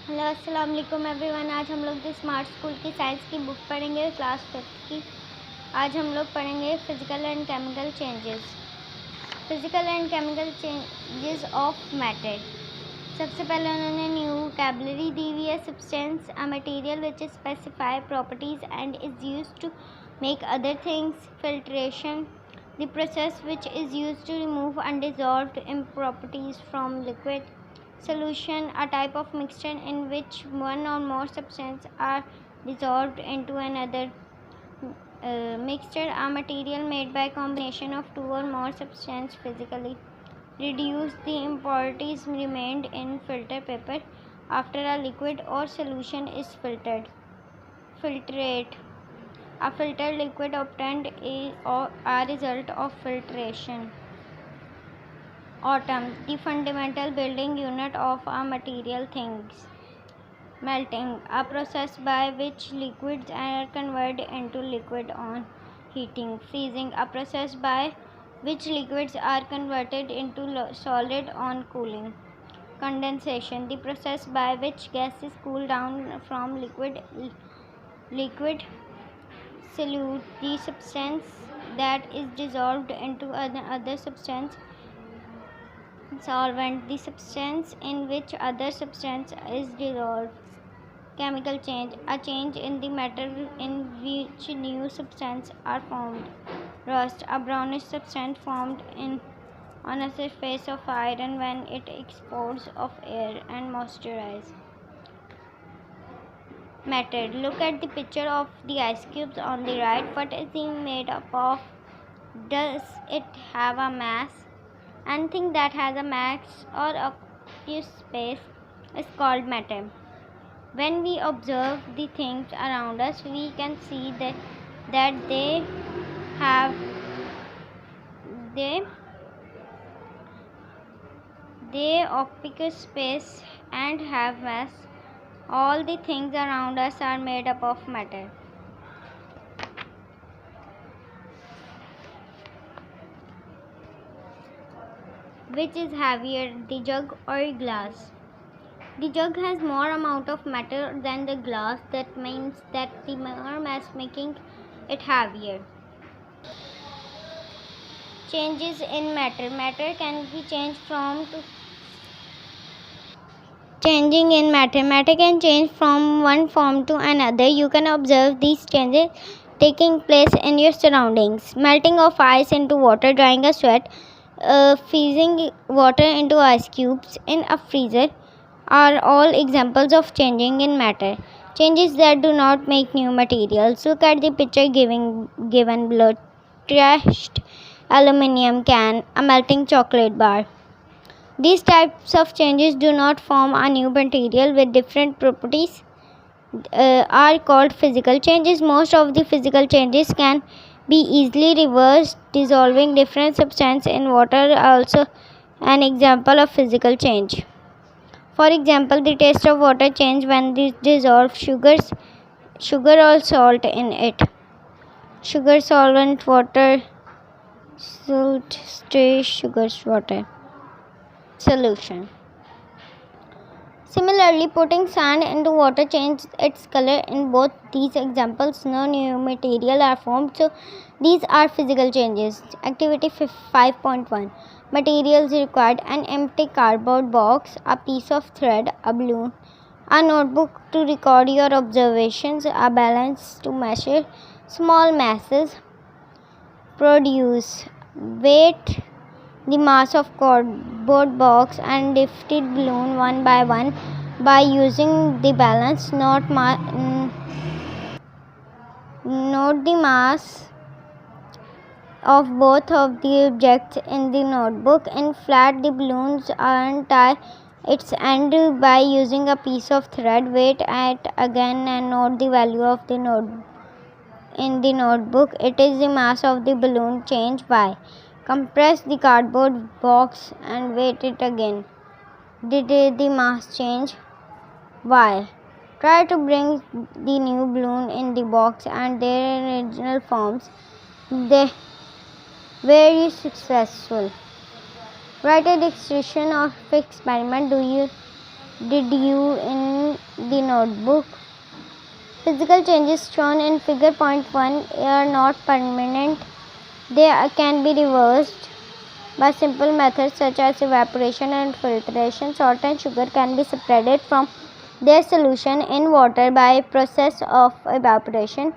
Hello अस्सलाम वालेकुम everyone. आज हम लोग द स्मार्ट स्कूल की साइंस की बुक पढ़ेंगे, क्लास 5th की। आज हम लोग पढ़ेंगे physical and chemical changes. Physical and chemical changes of matter. सबसे पहले उन्होंने न्यू वोकैबुलरी दी हुई है। Substance a material which specify properties and is used to make other things. Filtration the process which is used to remove undissolved impurities from liquid. Solution, a type of mixture in which one or more substances are dissolved into another mixture, a material made by combination of two or more substances physically reduce the impurities remained in filter paper after a liquid or solution is filtered. Filtrate, a filtered liquid obtained a result of filtration. Atom, the fundamental building unit of a material things. Melting, a process by which liquids are converted into liquid on heating. Freezing, a process by which liquids are converted into solid on cooling. Condensation, the process by which gases cool down from liquid solute, the substance that is dissolved into another substance. Solvent, the substance in which other substance is dissolved. Chemical change, a change in the matter in which new substances are formed. Rust, a brownish substance formed on a surface of iron when it exposed of air and moisturized. Method, look at the picture of the ice cubes on the right. What is it made up of? Does it have a mass? Anything that has a mass or occupies space is called matter. When we observe the things around us, we can see that they occupy space and have mass. All the things around us are made up of matter. Which is heavier, the jug or glass? The jug has more amount of matter than the glass. That means that the more mass making it heavier. Changes in matter. Matter can be changed from changing in matter. Matter can change from one form to another. You can observe these changes taking place in your surroundings. Melting of ice into water, drying a sweat, freezing water into ice cubes in a freezer are all examples of changing in matter. Changes that do not make new materials. Look at the picture given below. Trashed aluminium can, a melting chocolate bar. These types of changes do not form a new material with different properties are called physical changes. Most of the physical changes can be easily reversed. Dissolving different substances in water also an example of physical change. For example, the taste of water changes when they dissolve sugar or salt in it. Sugar, solvent, water, salt, stay, sugar, water. Solution. Similarly, putting sand into water changes its color. In both these examples, no new material are formed, so these are physical changes. Activity 5.1. Materials required: an empty cardboard box, a piece of thread, a balloon, a notebook to record your observations, a balance to measure small masses. Produce: weight the mass of cardboard box and lifted balloon one by one by using the balance. Note the mass of both of the objects in the notebook. Inflate the balloons and tie its end by using a piece of thread. Weight it again and note the value of the in the notebook. It is the mass of the balloon. Change y. Compress the cardboard box and weight it again. Did the mass change? Y. Try to bring the new balloon in the box and their original forms. Were you successful? Write a description of experiment. Do you did you in the notebook? Physical changes shown in figure point 1 are not permanent. They can be reversed by simple methods such as evaporation and filtration. Salt and sugar can be separated from their solution in water by process of evaporation.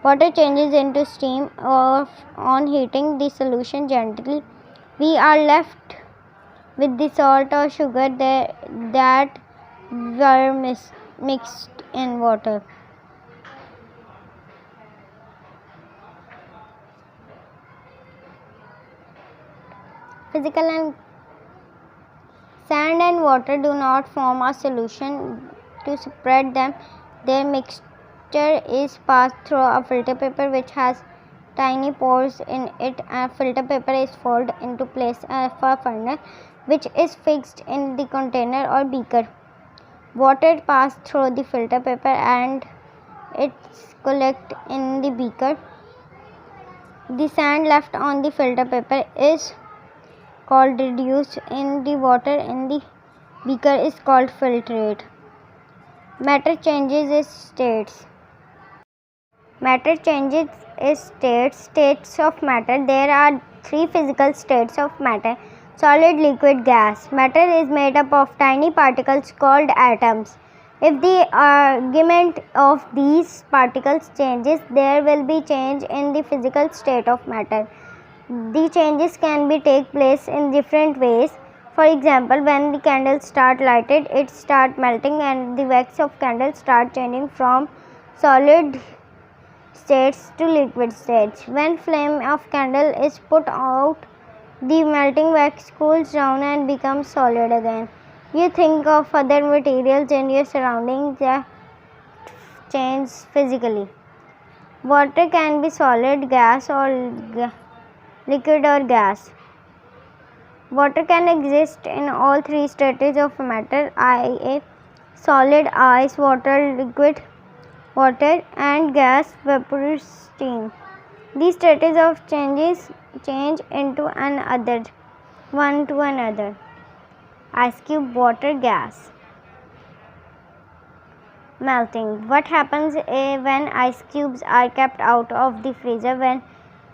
Water changes into steam or on heating the solution gently. We are left with the salt or sugar that were mixed in water. Physical and sand and water do not form a solution. To separate them, their mixture is passed through a filter paper which has tiny pores in it. A filter paper is folded into place of a funnel which is fixed in the container or beaker. Water passes through the filter paper and it's collected in the beaker. The sand left on the filter paper is called reduced in the water in the beaker is called filtrate. Matter changes its states. Matter changes its states of matter. There are three physical states of matter: solid, liquid, gas. Matter is made up of tiny particles called atoms. If the argument of these particles changes, there will be change in the physical state of matter. The changes can take place in different ways. For example, when the candle starts lighted, it starts melting and the wax of candle starts changing from solid states to liquid states. When flame of candle is put out, the melting wax cools down and becomes solid again. You think of other materials in your surroundings that change physically. Water can be solid, gas, or liquid or gas. Water can exist in all three states of matter, i.e. solid, ice, water, liquid, water, and gas, vapor, steam. These states of change into one to another. Ice cube, water, gas. Melting. What happens when ice cubes are kept out of the freezer? When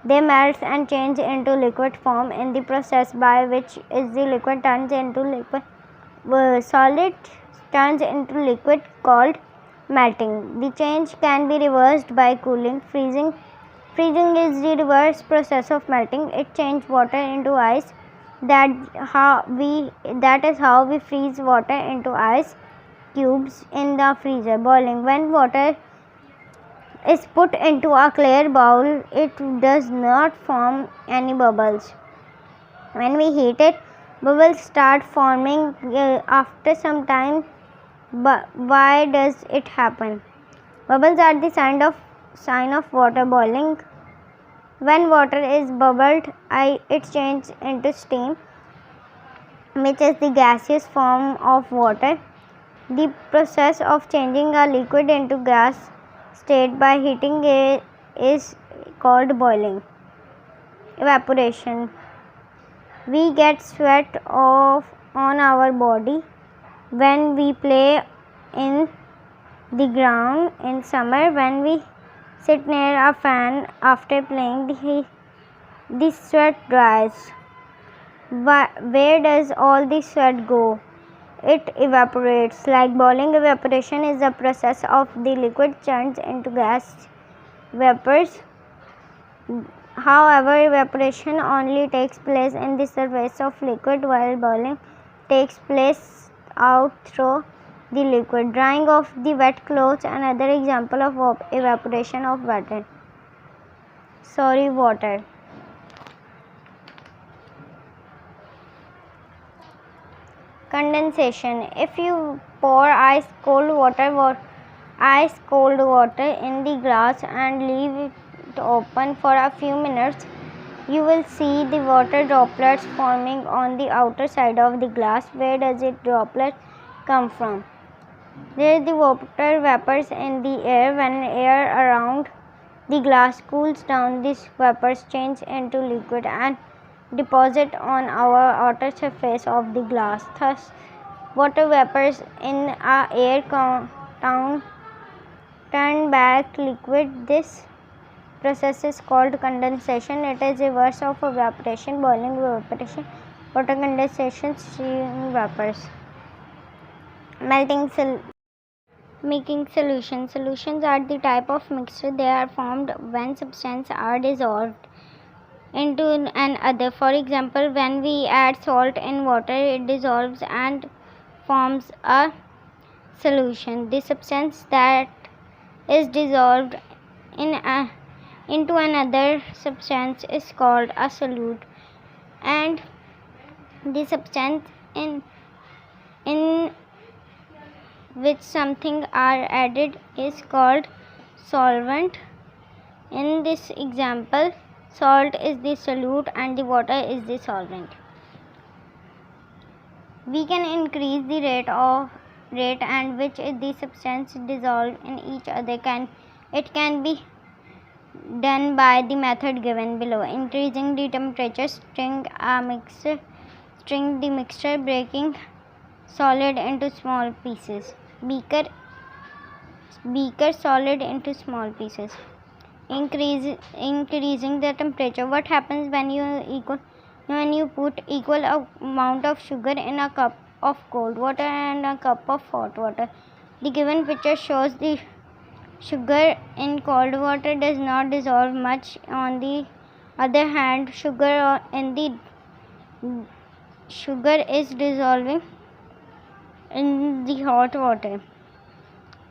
they melt and change into liquid form in the process by which is the liquid turns into liquid solid turns into liquid called melting. The change can be reversed by cooling. Freezing is the reverse process of melting. It changes water into ice. That is how we freeze water into ice cubes in the freezer. Boiling. When water is put into a clear bowl, it does not form any bubbles. When we heat it, bubbles start forming after some time. But why does it happen? Bubbles are the sign of water boiling. When water is bubbled, it changes into steam, which is the gaseous form of water. The process of changing a liquid into gas state by heating it is called boiling. Evaporation. We get sweat on our body when we play in the ground in summer. When we sit near a fan after playing, the sweat dries. Where does all the sweat go? It evaporates. Like boiling, evaporation is the process of the liquid turns into gas vapors. However, evaporation only takes place in the surface of liquid, while boiling takes place out through the liquid. Drying of the wet clothes, another example of evaporation of water. Water. Condensation. If you pour ice cold water in the glass and leave it open for a few minutes, you will see the water droplets forming on the outer side of the glass. Where does it droplet come from? There is the water vapors in the air. When air around the glass cools down, these vapors change into liquid and deposit on our outer surface of the glass. Thus, water vapors in a air turn back liquid. This process is called condensation. It is reverse of evaporation, boiling, evaporation, water condensation, steam vapors. Making solutions. Solutions are the type of mixture they are formed when substances are dissolved into another. For example, when we add salt in water, it dissolves and forms a solution. The substance that is dissolved into another substance is called a solute, and the substance in which something are added is called solvent. In this example, salt is the solute and the water is the solvent. We can increase the rate at which the substance dissolve in each other. It can be done by the method given below. Increasing the temperature, stirring the mixture, breaking solid into small pieces. Beaker solid into small pieces. Increasing the temperature. What happens when you put equal amount of sugar in a cup of cold water and a cup of hot water? The given picture shows the sugar in cold water does not dissolve much. On the other hand, sugar is dissolving in the hot water.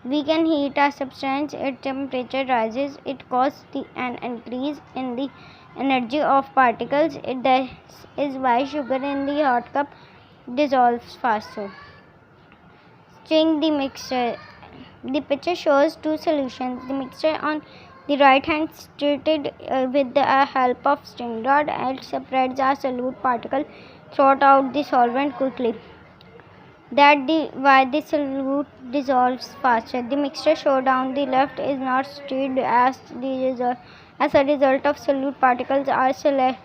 We can heat a substance. Its temperature rises. It causes an increase in the energy of particles. This is why sugar in the hot cup dissolves faster. Stirring the mixture. The picture shows two solutions. The mixture on the right hand stirred with the help of stirring rod and spreads a solute particle throughout the solvent quickly. Why the solute dissolves faster. The mixture shown on the left is not stirred as a result of solute particles are settled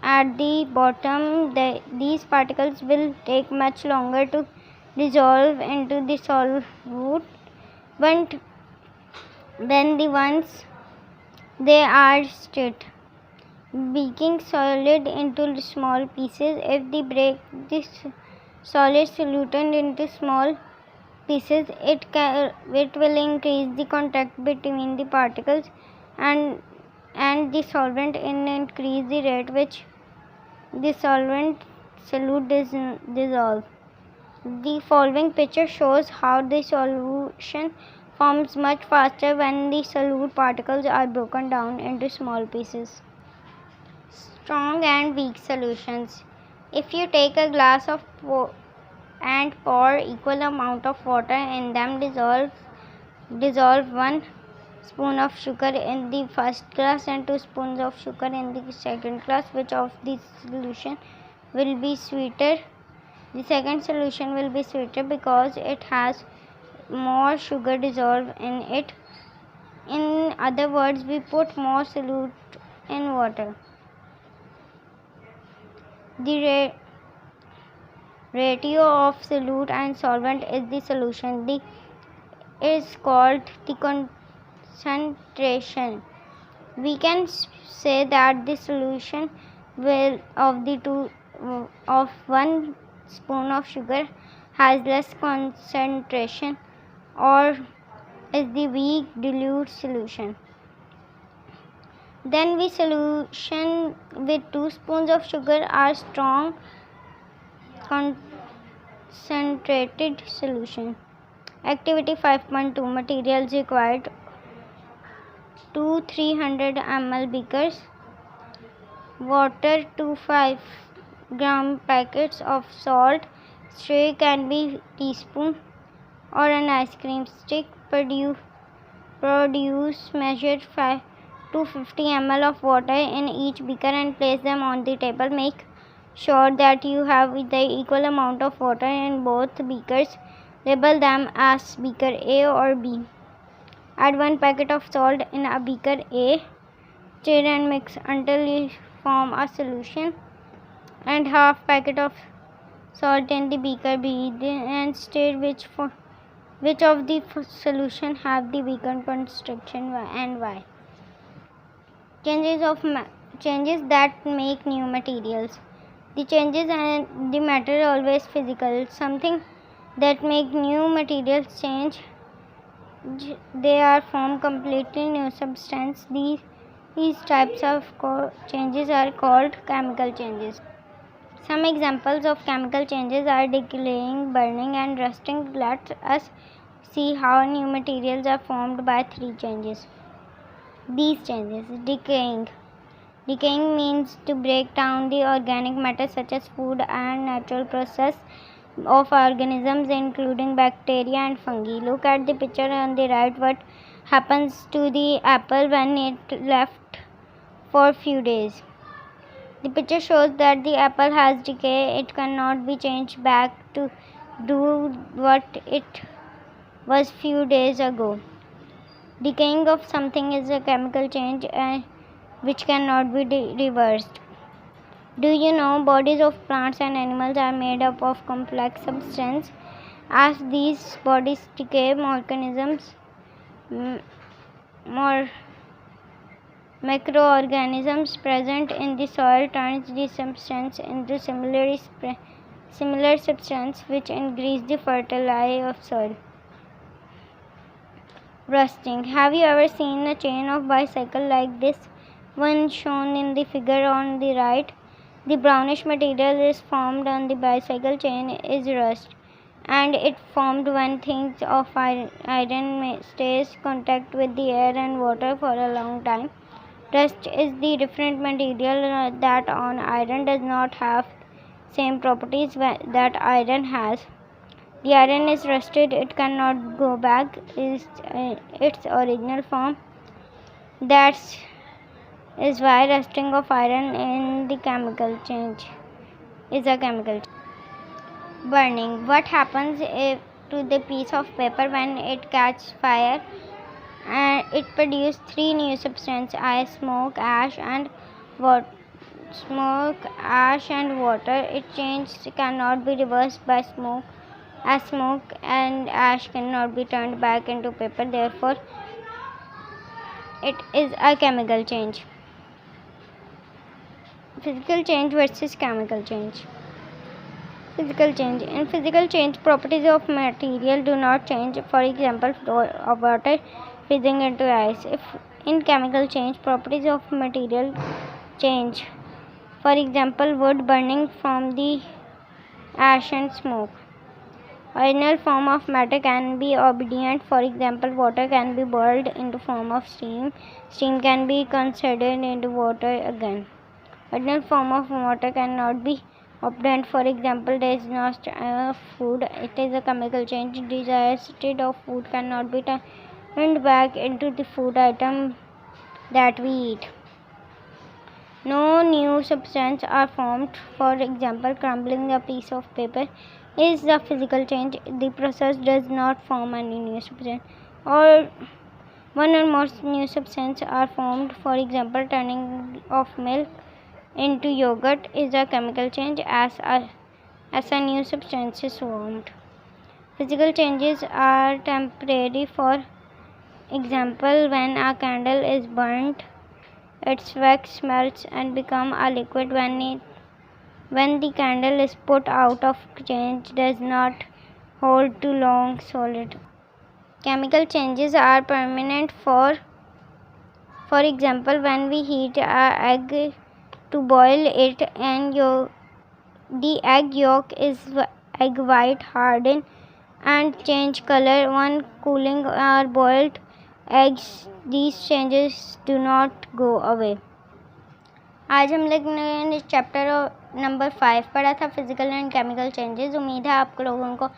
at the bottom. These particles will take much longer to dissolve into the solute than the ones they are stirred, breaking solid into small pieces. If they break this solid solution into small pieces, it will increase the contact between the particles and the solvent and increase the rate which the solute dissolves. The following picture shows how the solution forms much faster when the solute particles are broken down into small pieces. Strong and weak solutions. If you take a glass of and pour equal amount of water in them, dissolve 1 spoon of sugar in the first glass and 2 spoons of sugar in the second glass. Which of the solution will be sweeter? The second solution will be sweeter because it has more sugar dissolved in it. In other words, we put more solute in water. The ratio of solute and solvent is the solution. Is called the concentration. We can say that the solution of 1 spoon of sugar has less concentration or is the weak dilute solution. Then we solution with 2 spoons of sugar are strong concentrated solution. Activity 5.2. Materials required: 2 300 ml beakers, water, 2 5-gram packets of salt, stray can be teaspoon or an ice cream stick. Produce measure 250 ml of water in each beaker and place them on the table. Make sure that you have the equal amount of water in both beakers. Label them as beaker A or B. Add 1 packet of salt in a beaker A. Stir and mix until you form a solution, and half packet of salt in the beaker B, and state which of the solution have the weaker construction and why. Changes that make new materials. The changes and the matter are always physical. Something that make new materials change. They are form completely new substance. These types of changes are called chemical changes. Some examples of chemical changes are decaying, burning, and rusting. Let us see how new materials are formed by three changes. These changes. Decaying. Decaying means to break down the organic matter such as food and natural process of organisms including bacteria and fungi. Look at the picture on the right. What happens to the apple when it left for a few days? The picture shows that the apple has decayed. It cannot be changed back to do what it was few days ago. Decaying of something is a chemical change which cannot be reversed. Do you know bodies of plants and animals are made up of complex substances? As these bodies decay, microorganisms present in the soil turns the substance into similar substance which increase the fertility of soil. Rusting. Have you ever seen a chain of bicycle like this one shown in the figure on the right? The brownish material is formed on the bicycle chain is rust, and it formed when things of iron stays contact with the air and water for a long time. Rust is the different material that on iron does not have same properties that iron has. The iron is rusted, it cannot go back its original form. That is why rusting of iron in the chemical change is a chemical change. Burning. What happens to the piece of paper when it catches fire? And it produces three new substances: ice, smoke, ash, and water. Smoke, ash, and water. Its change cannot be reversed by smoke, as smoke and ash cannot be turned back into paper. Therefore, it is a chemical change. Physical change versus chemical change. Physical change. In physical change, properties of material do not change. For example, of water freezing into ice. If in chemical change, properties of material change. For example, wood burning from the ash and smoke. Original form of matter can be obedient. For example, water can be boiled into form of steam. Steam can be considered into water again. Original form of water cannot be obtained. For example, there is not food. It is a chemical change. Desired state of food cannot be turned back into the food item that we eat. No new substances are formed. For example, crumbling a piece of paper is a physical change. The process does not form any new substance, or one or more new substances are formed. For example, turning of milk into yogurt is a chemical change as a new substance is formed. Physical changes are temporary. For example, when a candle is burnt, its wax melts and becomes a liquid. When the candle is put out of change, does not hold too long solid. Chemical changes are permanent. For example, when we heat an egg to boil it, and the egg yolk is egg white harden and change color. When cooling or boiled eggs, these changes do not go away. आज हम लोग ने chapter number 5 पढ़ा था, physical and chemical changes. उम्मीद है आप लोगों को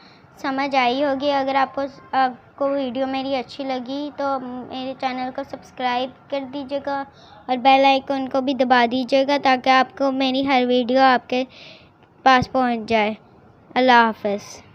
समझ आई होगी। अगर आपको वीडियो मेरी अच्छी लगी तो मेरे चैनल को सब्सक्राइब कर दीजिएगा और बेल आइकन को भी दबा दीजिएगा ताकि आपको मेरी हर वीडियो आपके पास पहुंच जाए। अल्लाह हाफ़िज़।